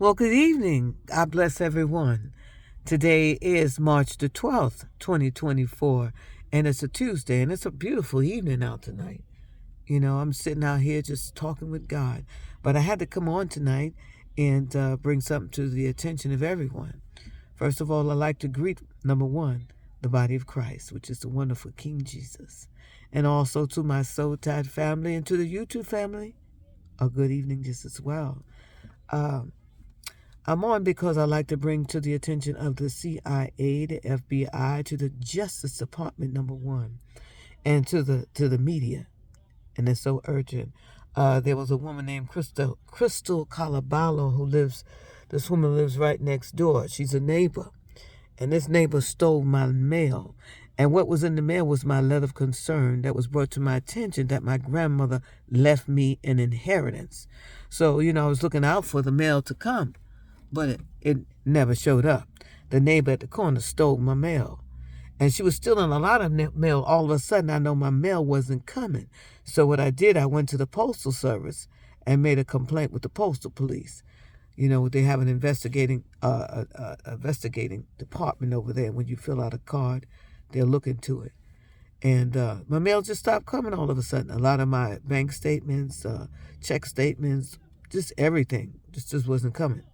Well, good evening. God bless everyone. Today is March the 12th, 2024, and it's a Tuesday, and it's a beautiful evening out tonight. I'm sitting out here just talking with God, but I had to come on tonight and bring something to the attention of everyone. First of all, I'd like to greet, number one, the body of Christ, which is the wonderful King Jesus, and also to my Soul Tide family and to the YouTube family, a good evening just as well. Um, I'm on because I like to bring to the attention of the CIA, the FBI, to the Justice Department, number one, and to the media, and it's so urgent. There was a woman named Krystal Caraballo who lives. This woman lives right next door. She's a neighbor, and this neighbor stole my mail. And what was in the mail was my letter of concern that was brought to my attention that my grandmother left me an inheritance. So, I was looking out for the mail to come, but it never showed up. The neighbor at the corner stole my mail. And she was stealing a lot of mail. All of a sudden, I know my mail wasn't coming. So what I did, I went to the Postal Service and made a complaint with the Postal Police. They have an investigating department over there. When you fill out a card, they'll look into it. And my mail just stopped coming all of a sudden. A lot of my bank statements, check statements, just everything just wasn't coming.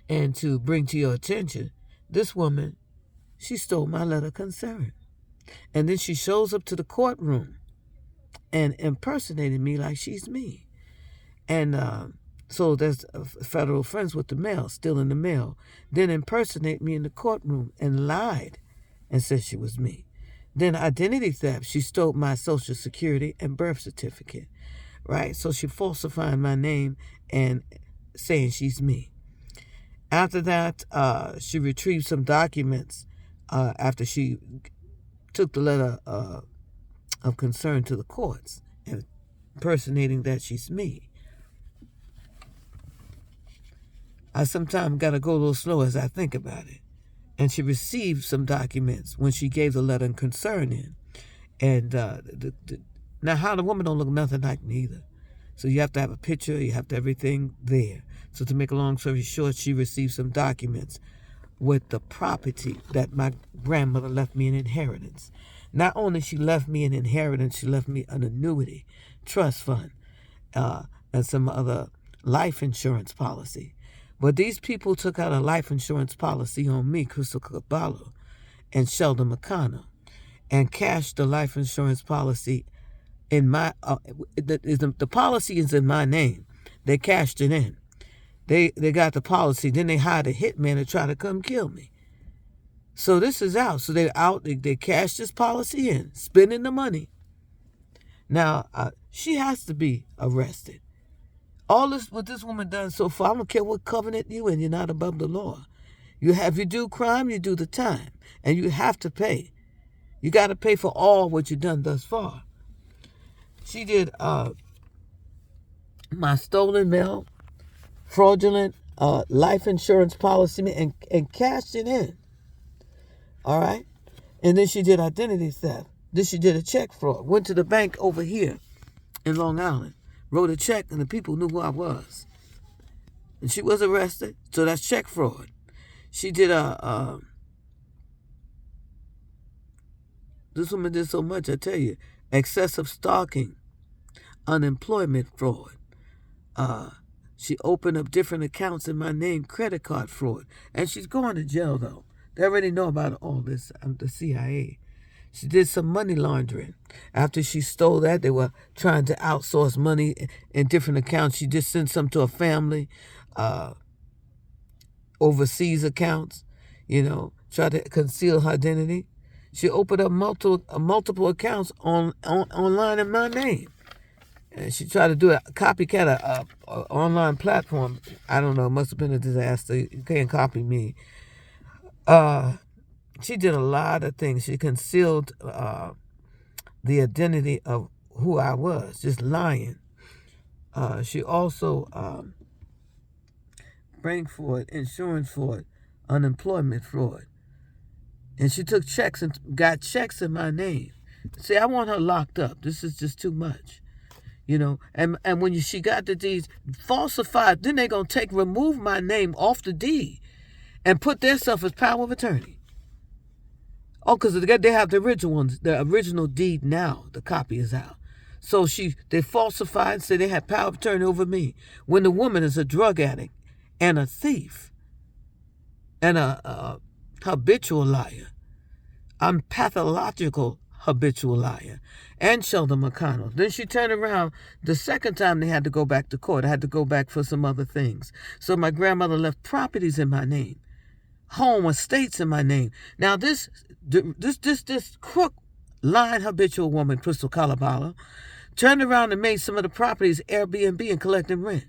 And to bring to your attention, this woman, she stole my letter of concern. And then she shows up to the courtroom and impersonated me like she's me. And so there's federal friends with the mail, stealing the mail, then impersonate me in the courtroom and lied and said she was me. Then identity theft, she stole my Social Security and birth certificate, right? So she falsified my name and saying she's me. After that, she retrieved some documents after she took the letter of concern to the courts, impersonating that she's me. I sometimes got to go a little slow as I think about it. And she received some documents when she gave the letter of concern in. And now, how the woman don't look nothing like me either. So you have to have a picture, you have to have everything there. So to make a long story short, she received some documents with the property that my grandmother left me in inheritance. Not only she left me an inheritance, she left me an annuity, trust fund, and some other life insurance policy. But these people took out a life insurance policy on me, Krystal Caraballo, and Sheldon Marcano, and cashed the life insurance policy in my, the policy is in my name. They cashed it in. They got the policy, then they hired a hitman to try to come kill me. So this is out. So they're out, they cashed this policy in, spending the money. Now, she has to be arrested. All this, what this woman done so far, I don't care what covenant you in, you're not above the law. If you do crime, you do the time. And you have to pay. You got to pay for all what you've done thus far. She did my stolen mail, fraudulent life insurance policy, and cashed it in. All right? And then she did identity theft. Then she did a check fraud. Went to the bank over here in Long Island. Wrote a check, and the people knew who I was. And she was arrested, so that's check fraud. She did this woman did so much, I tell you. Excessive stalking, unemployment fraud. She opened up different accounts in my name, credit card fraud. And she's going to jail, though. They already know about all this. I'm the CIA. She did some money laundering. After she stole that, they were trying to outsource money in different accounts. She just sent some to a family, overseas accounts, tried to conceal her identity. She opened up multiple accounts online in my name. And she tried to do a copycat of an online platform. I don't know. It must have been a disaster. You can't copy me. She did a lot of things. She concealed the identity of who I was, just lying. She also bring fraud, insurance fraud, unemployment fraud. And she took checks and got checks in my name. See, I want her locked up. This is just too much. And when she got the deeds falsified, then they're going to remove my name off the deed and put their stuff as power of attorney. Oh, because they have the original ones, the original deed now, the copy is out. So they falsified and said they had power of attorney over me when the woman is a drug addict and a thief and a habitual liar. I'm pathological habitual liar. And Sheldon Marcano. Then she turned around. The second time they had to go back to court. I had to go back for some other things. So my grandmother left properties in my name. Home, estates in my name. Now this crook line habitual woman, Krystal Caraballo, turned around and made some of the properties Airbnb and collecting rent.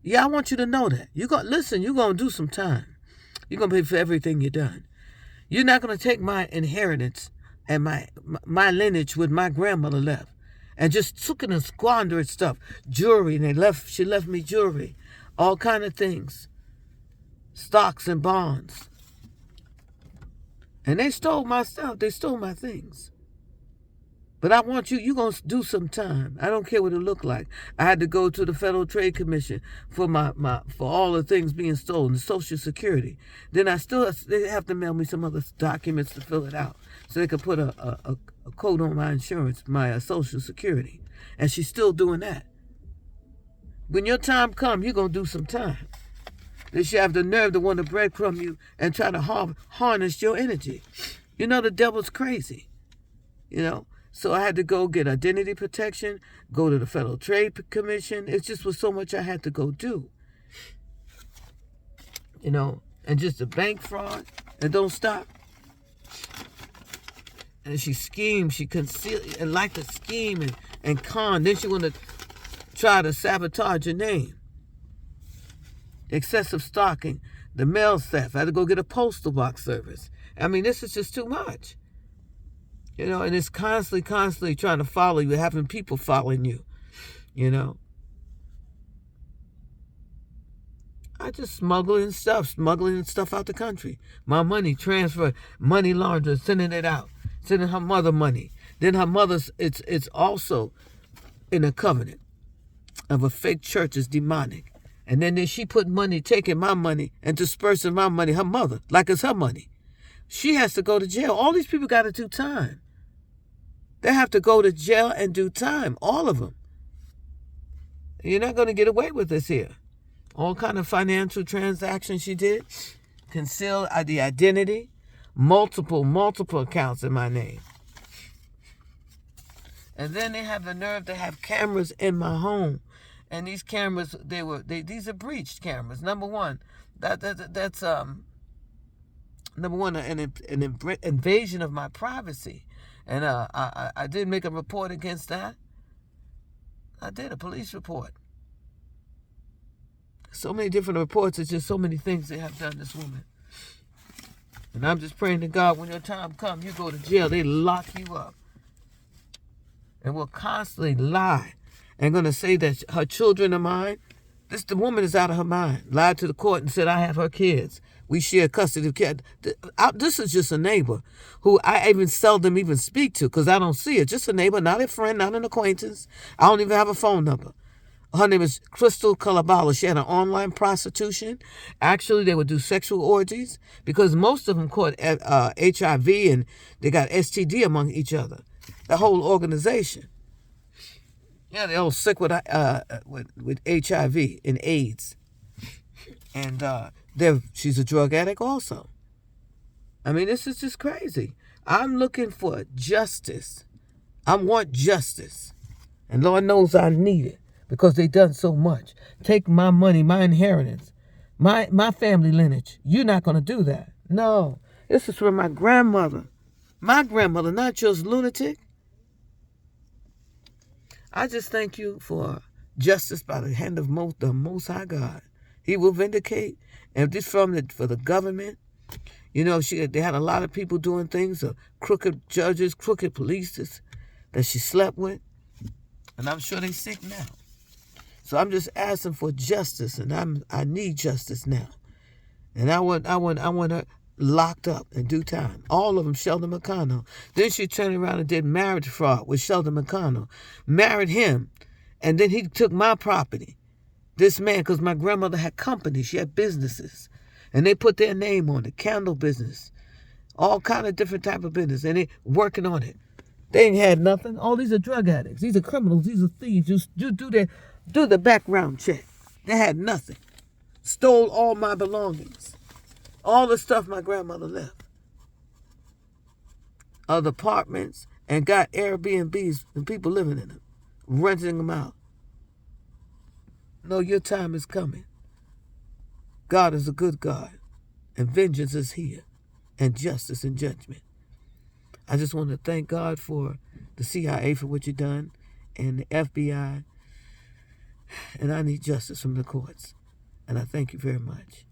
Yeah, I want you to know that. You're going to do some time. You're going to pay for everything you've done. You're not going to take my inheritance and my lineage with my grandmother left and just took it and squandered stuff. Jewelry, and she left me jewelry, all kind of things, stocks and bonds. And they stole my stuff. They stole my things. But I want you're going to do some time. I don't care what it looked like. I had to go to the Federal Trade Commission for for all the things being stolen, the Social Security. Then they have to mail me some other documents to fill it out so they could put a code on my insurance, my Social Security. And she's still doing that. When your time comes, you're going to do some time. Then she have the nerve to want to breadcrumb you and try to harness your energy. The devil's crazy, So I had to go get identity protection, go to the Federal Trade Commission. It just was so much I had to go do. And just the bank fraud, and don't stop. And she schemed, she concealed, and like to scheme and con. Then she want to try to sabotage your name. Excessive stalking, the mail theft. I had to go get a postal box service. I mean, this is just too much. And it's constantly trying to follow you, having people following you, I just smuggling stuff out the country. My money transferred, money laundering, sending it out, sending her mother money. Then her mother's, it's also in a covenant of a fake church is demonic. And then she put money, taking my money and dispersing my money, her mother, like it's her money. She has to go to jail. All these people got to do time. They have to go to jail and do time, all of them. You're not going to get away with this here. All kind of financial transactions she did, conceal the identity, multiple accounts in my name. And then they have the nerve to have cameras in my home. And these cameras, these are breached cameras. Number one, that's number one, an invasion of my privacy. And I did make a report against that. I did a police report. So many different reports. It's just so many things they have done this woman. And I'm just praying to God, when your time comes, you go to jail, they lock you up. And will constantly lie. And going to say that her children are mine. The woman is out of her mind. Lied to the court and said I have her kids. We share custody of kids. This is just a neighbor who I even seldom even speak to because I don't see it. Just a neighbor, not a friend, not an acquaintance. I don't even have a phone number. Her name is Krystal Caraballo. She had an online prostitution. Actually, they would do sexual orgies because most of them caught HIV and they got STD among each other. The whole organization. Yeah, they're all sick with HIV and AIDS. And she's a drug addict also. I mean, this is just crazy. I'm looking for justice. I want justice. And Lord knows I need it because they done so much. Take my money, my inheritance, my family lineage. You're not going to do that. No, this is for my grandmother. My grandmother, not yours, lunatic. I just thank you for justice by the hand of the Most High God. He will vindicate. And this for the government. They had a lot of people doing things, crooked judges, crooked police that she slept with. And I'm sure they're sick now. So I'm just asking for justice, and I need justice now. And I want her locked up in due time. All of them, Sheldon Marcano. Then she turned around and did marriage fraud with Sheldon Marcano. Married him And then he took my property. This man, because my grandmother had companies, she had businesses. And they put their name on it, candle business, all kind of different type of business. And they working on it. They ain't had nothing. All these are drug addicts. These are criminals. These are thieves. Just do the background check. They had nothing. Stole all my belongings. All the stuff my grandmother left. Of the apartments, and got Airbnbs and people living in them, renting them out. No, your time is coming. God is a good God, and vengeance is here, and justice and judgment. I just want to thank God for the CIA for what you've done, and the FBI, and I need justice from the courts. And I thank you very much.